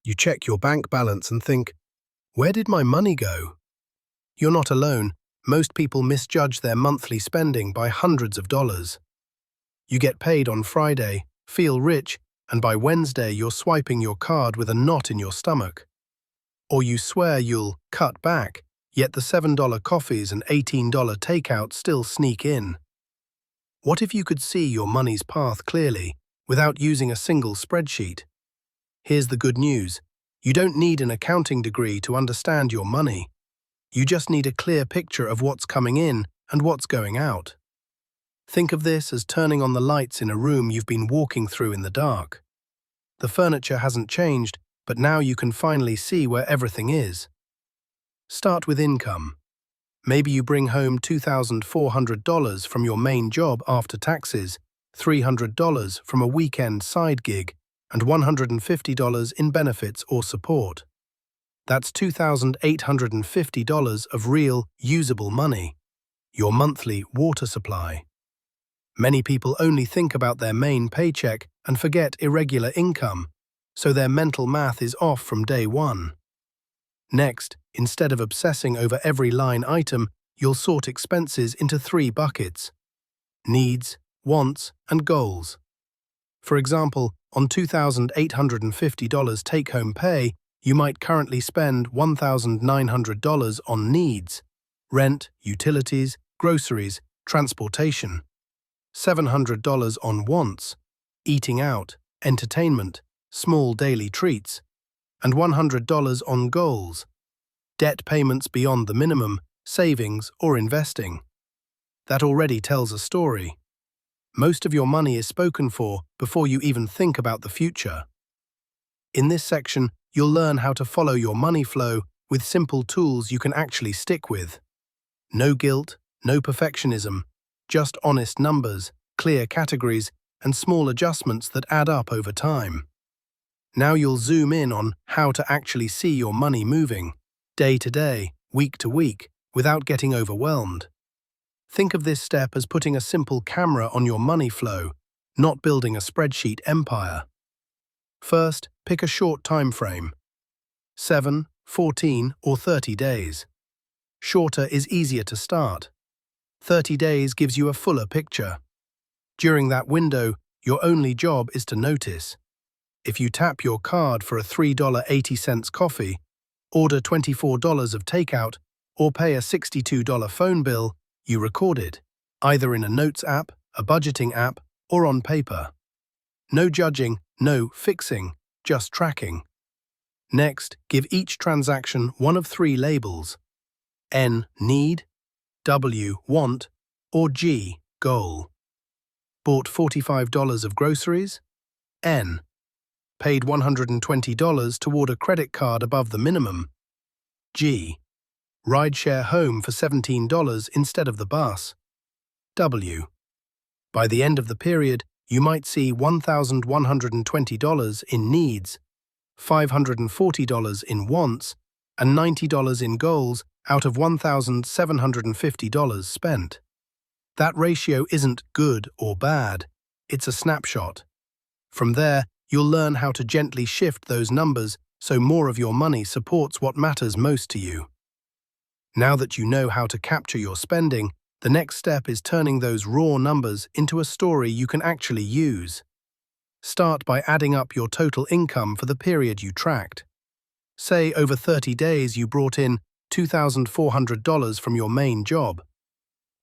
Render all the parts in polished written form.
You check your bank balance and think, where did my money go? You're not alone. Most people misjudge their monthly spending by hundreds of dollars. You get paid on Friday, feel rich, and by Wednesday you're swiping your card with a knot in your stomach. Or you swear you'll cut back, yet the $7 coffees and $18 takeout still sneak in. What if you could see your money's path clearly, without using a single spreadsheet? Here's the good news. You don't need an accounting degree to understand your money. You just need a clear picture of what's coming in and what's going out. Think of this as turning on the lights in a room you've been walking through in the dark. The furniture hasn't changed, but now you can finally see where everything is. Start with income. Maybe you bring home $2,400 from your main job after taxes, $300 from a weekend side gig, and $150 in benefits or support. That's $2,850 of real, usable money, your monthly water supply. Many people only think about their main paycheck and forget irregular income, so their mental math is off from day one. Next, instead of obsessing over every line item, you'll sort expenses into 3 buckets: needs, wants, and goals. For example, on $2,850 take-home pay, you might currently spend $1,900 on needs: rent, utilities, groceries, transportation. $700 on wants: eating out, entertainment, small daily treats. And $100 on goals: debt payments beyond the minimum, savings, or investing. That already tells a story. Most of your money is spoken for before you even think about the future. In this section, you'll learn how to follow your money flow with simple tools you can actually stick with. No guilt, no perfectionism, just honest numbers, clear categories, and small adjustments that add up over time. Now you'll zoom in on how to actually see your money moving, day to day, week to week, without getting overwhelmed. Think of this step as putting a simple camera on your money flow, not building a spreadsheet empire. First, pick a short time frame: 7, 14, or 30 days. Shorter is easier to start. 30 days gives you a fuller picture. During that window, your only job is to notice. If you tap your card for a $3.80 coffee, order $24 of takeout, or pay a $62 phone bill, you record it, either in a notes app, a budgeting app, or on paper. No judging, no fixing, just tracking. Next, give each transaction one of 3 labels: N, need; W, want; or G, goal. Bought $45 of groceries? N. Paid $120 toward a credit card above the minimum? G. Rideshare home for $17 instead of the bus? W. By the end of the period, you might see $1,120 in needs, $540 in wants, and $90 in goals out of $1,750 spent. That ratio isn't good or bad, it's a snapshot. From there, you'll learn how to gently shift those numbers so more of your money supports what matters most to you. Now that you know how to capture your spending, the next step is turning those raw numbers into a story you can actually use. Start by adding up your total income for the period you tracked. Say over 30 days you brought in $2,400 from your main job,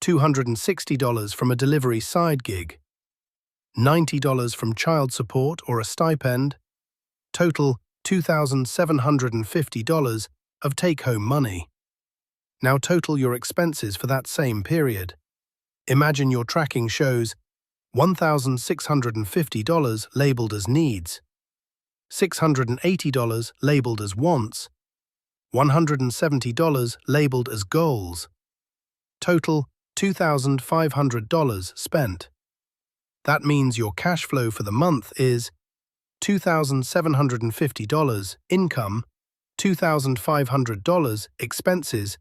$260 from a delivery side gig, $90 from child support or a stipend, total $2,750 of take-home money. Now total your expenses for that same period. Imagine your tracking shows $1,650 labeled as needs, $680 labeled as wants, $170 labeled as goals. Total $2,500 spent. That means your cash flow for the month is $2,750 income, $2,500 expenses,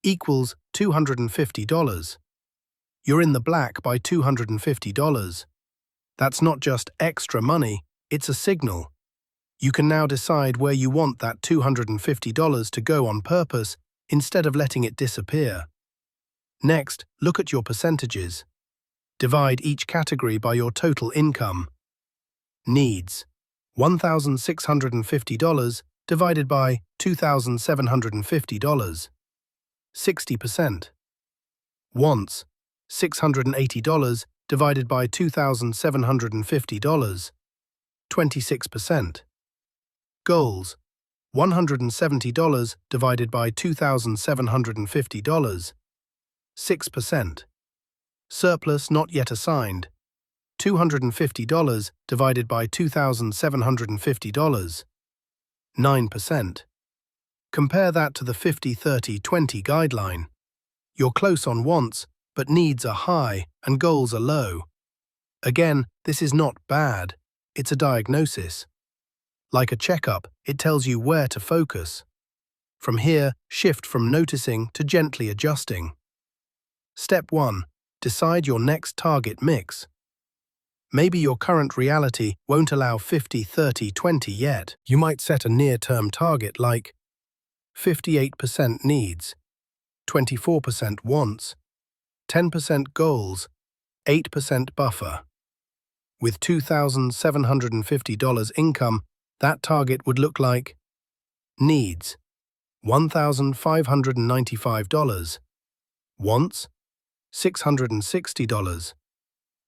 equals $250. You're in the black by $250. That's not just extra money, it's a signal. You can now decide where you want that $250 to go on purpose instead of letting it disappear. Next, look at your percentages. Divide each category by your total income. Needs: $1,650 divided by $2,750. 60%. Wants: $680 divided by $2,750. 26%. Goals: $170 divided by $2,750. 6%. Surplus not yet assigned: $250 divided by $2,750. 9%. Compare that to the 50-30-20 guideline. You're close on wants, but needs are high and goals are low. Again, this is not bad, it's a diagnosis. Like a checkup, it tells you where to focus. From here, shift from noticing to gently adjusting. Step 1. Decide your next target mix. Maybe your current reality won't allow 50-30-20 yet. You might set a near-term target like 58% needs, 24% wants, 10% goals, 8% buffer. With $2,750 income, that target would look like: needs: $1,595, wants: $660,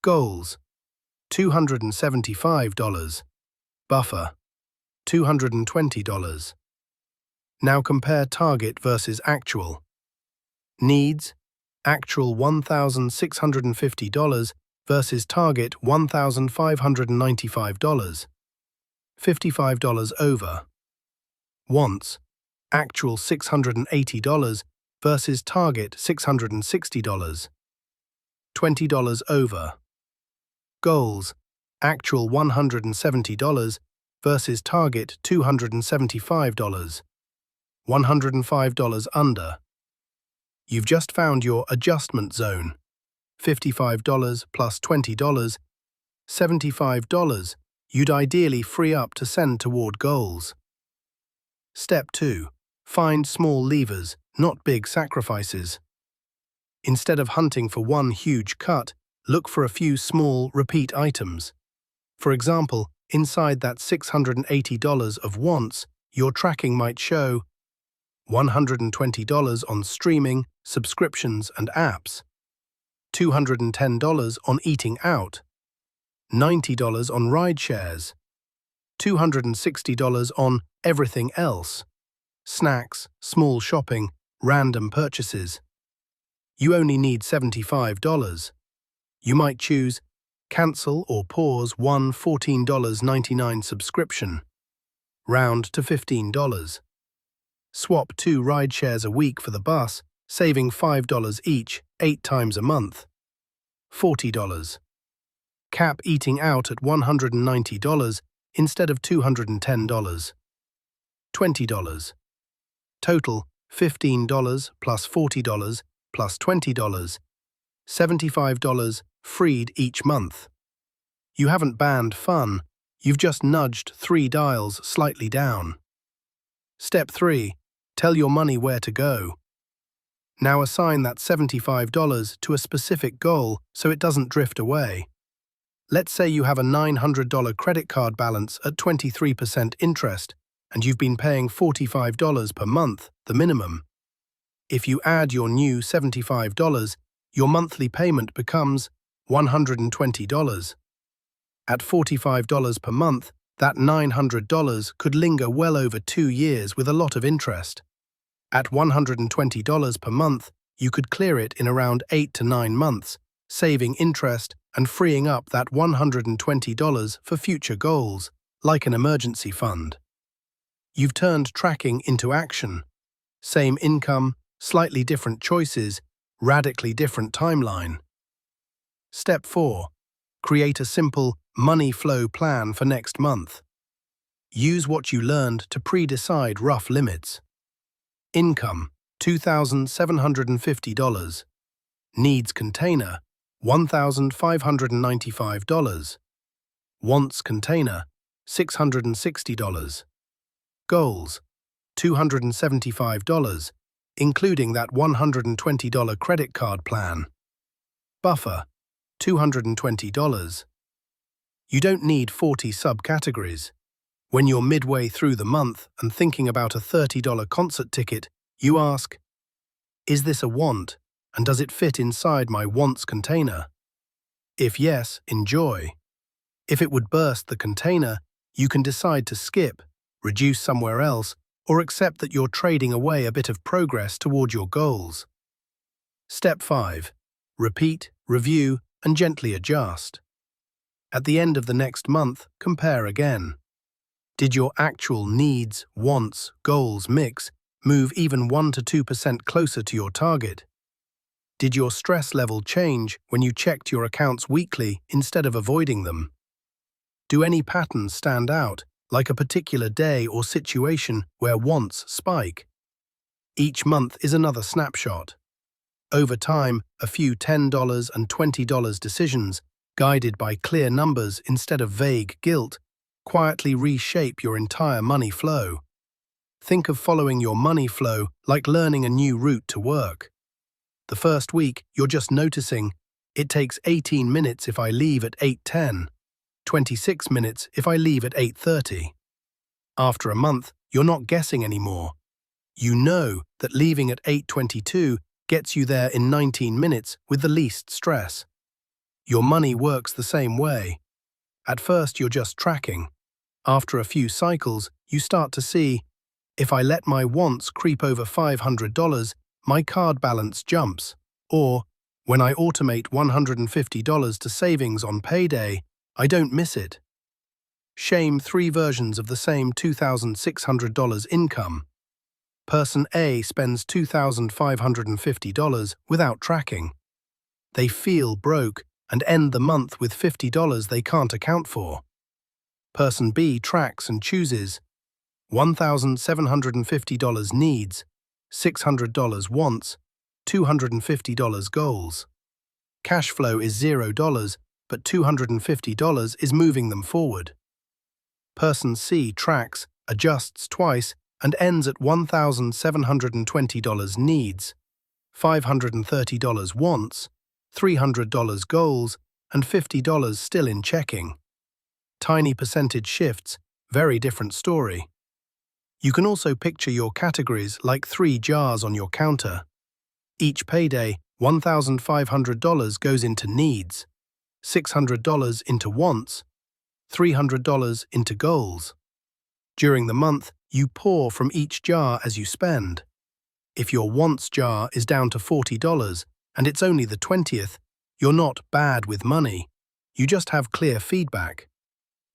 goals: $275, buffer: $220. Now compare target versus actual. Needs: actual $1,650 versus target $1,595. $55 over. Wants: actual $680 versus target $660. $20 over. Goals: actual $170 versus target $275. $105 under. You've just found your adjustment zone. $55 plus $20, $75 you'd ideally free up to send toward goals. Step 2. Find small levers, not big sacrifices. Instead of hunting for one huge cut, look for a few small, repeat items. For example, inside that $680 of wants, your tracking might show $120 on streaming, subscriptions and apps, $210 on eating out, $90 on ride shares, $260 on everything else, snacks, small shopping, random purchases. You only need $75. You might choose cancel or pause one $14.99 subscription. Round to $15. Swap 2 ride shares a week for the bus, saving $5 each, 8 times a month. $40. Cap eating out at $190 instead of $210. $20. Total $15 plus $40 plus $20. $75 freed each month. You haven't banned fun, you've just nudged 3 dials slightly down. Step 3. Tell your money where to go. Now assign that $75 to a specific goal so it doesn't drift away. Let's say you have a $900 credit card balance at 23% interest and you've been paying $45 per month, the minimum. If you add your new $75, your monthly payment becomes $120. At $45 per month, that $900 could linger well over 2 years with a lot of interest. At $120 per month, you could clear it in around 8 to 9 months, saving interest and freeing up that $120 for future goals, like an emergency fund. You've turned tracking into action. Same income, slightly different choices, radically different timeline. Step 4. Create a simple money flow plan for next month. Use what you learned to pre-decide rough limits. Income, $2,750. Needs container, $1,595. Wants container, $660. Goals, $275, including that $120 credit card plan. Buffer, $220. You don't need 40 subcategories. When you're midway through the month and thinking about a $30 concert ticket, you ask, is this a want, and does it fit inside my wants container? If yes, enjoy. If it would burst the container, you can decide to skip, reduce somewhere else, or accept that you're trading away a bit of progress toward your goals. Step 5. Repeat, review, and gently adjust. At the end of the next month, compare again. Did your actual needs, wants, goals mix move even 1 to 2% closer to your target? Did your stress level change when you checked your accounts weekly instead of avoiding them? Do any patterns stand out, like a particular day or situation where wants spike? Each month is another snapshot. Over time, a few $10 and $20 decisions, guided by clear numbers instead of vague guilt, quietly reshape your entire money flow. Think of following your money flow like learning a new route to work. The first week, you're just noticing, it takes 18 minutes if I leave at 8:10, 26 minutes if I leave at 8:30. After a month, you're not guessing anymore. You know that leaving at 8:22 gets you there in 19 minutes with the least stress. Your money works the same way. At first, you're just tracking. After a few cycles, you start to see, if I let my wants creep over $500, my card balance jumps. Or, when I automate $150 to savings on payday, I don't miss it. Shame 3 versions of the same $2,600 income. Person A spends $2,550 without tracking. They feel broke and end the month with $50 they can't account for. Person B tracks and chooses $1,750 needs, $600 wants, $250 goals. Cash flow is $0, but $250 is moving them forward. Person C tracks, adjusts twice, and ends at $1,720 needs, $530 wants, $300 goals, and $50 still in checking. Tiny percentage shifts, very different story. You can also picture your categories like 3 jars on your counter. Each payday, $1,500 goes into needs, $600 into wants, $300 into goals. During the month, you pour from each jar as you spend. If your wants jar is down to $40 and it's only the 20th, you're not bad with money. You just have clear feedback.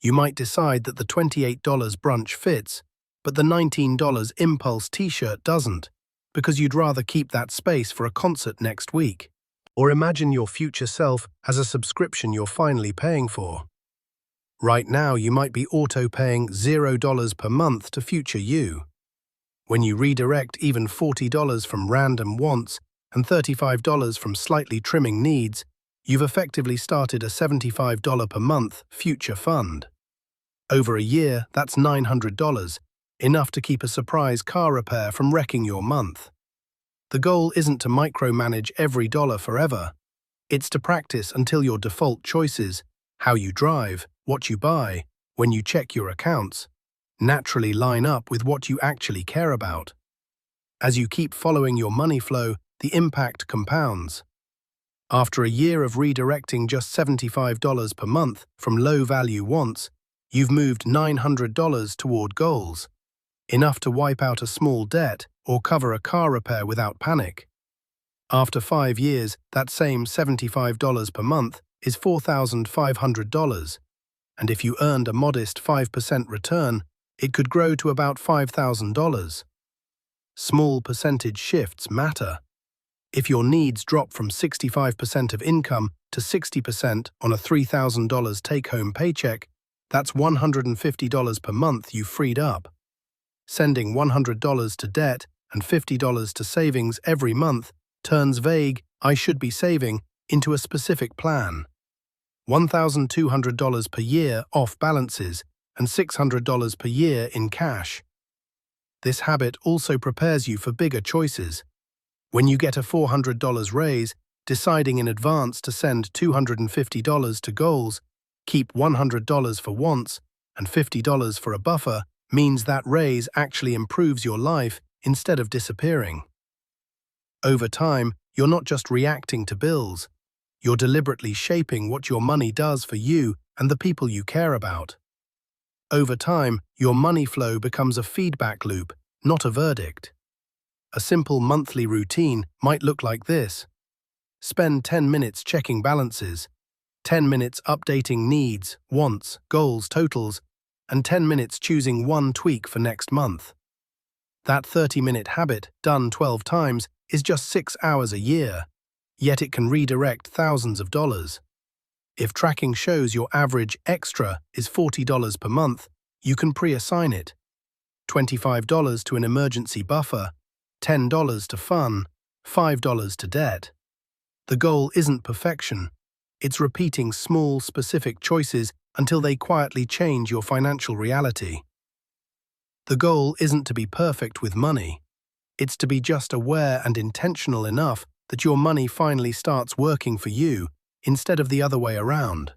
You might decide that the $28 brunch fits, but the $19 impulse t-shirt doesn't, because you'd rather keep that space for a concert next week. Or imagine your future self has a subscription you're finally paying for. Right now, you might be auto-paying $0 per month to future you. When you redirect even $40 from random wants and $35 from slightly trimming needs, you've effectively started a $75 per month future fund. Over a year, that's $900, enough to keep a surprise car repair from wrecking your month. The goal isn't to micromanage every dollar forever. It's to practice until your default choices, how you drive, what you buy, when you check your accounts, naturally line up with what you actually care about. As you keep following your money flow, the impact compounds. After a year of redirecting just $75 per month from low-value wants, you've moved $900 toward goals, enough to wipe out a small debt or cover a car repair without panic. After 5 years, that same $75 per month is $4,500, and if you earned a modest 5% return, it could grow to about $5,000. Small percentage shifts matter. If your needs drop from 65% of income to 60% on a $3,000 take-home paycheck, that's $150 per month you freed up. Sending $100 to debt and $50 to savings every month turns vague "I should be saving" into a specific plan. $1,200 per year off balances and $600 per year in cash. This habit also prepares you for bigger choices. When you get a $400 raise, deciding in advance to send $250 to goals, keep $100 for wants, and $50 for a buffer means that raise actually improves your life instead of disappearing. Over time, you're not just reacting to bills, you're deliberately shaping what your money does for you and the people you care about. Over time, your money flow becomes a feedback loop, not a verdict. A simple monthly routine might look like this. Spend 10 minutes checking balances, 10 minutes updating needs, wants, goals, totals, and 10 minutes choosing one tweak for next month. That 30-minute habit, done 12 times, is just 6 hours a year, yet it can redirect thousands of dollars. If tracking shows your average extra is $40 per month, you can pre-assign it. $25 to an emergency buffer, $10 to fun, $5 to debt. The goal isn't perfection. It's repeating small, specific choices until they quietly change your financial reality. The goal isn't to be perfect with money. It's to be just aware and intentional enough that your money finally starts working for you instead of the other way around.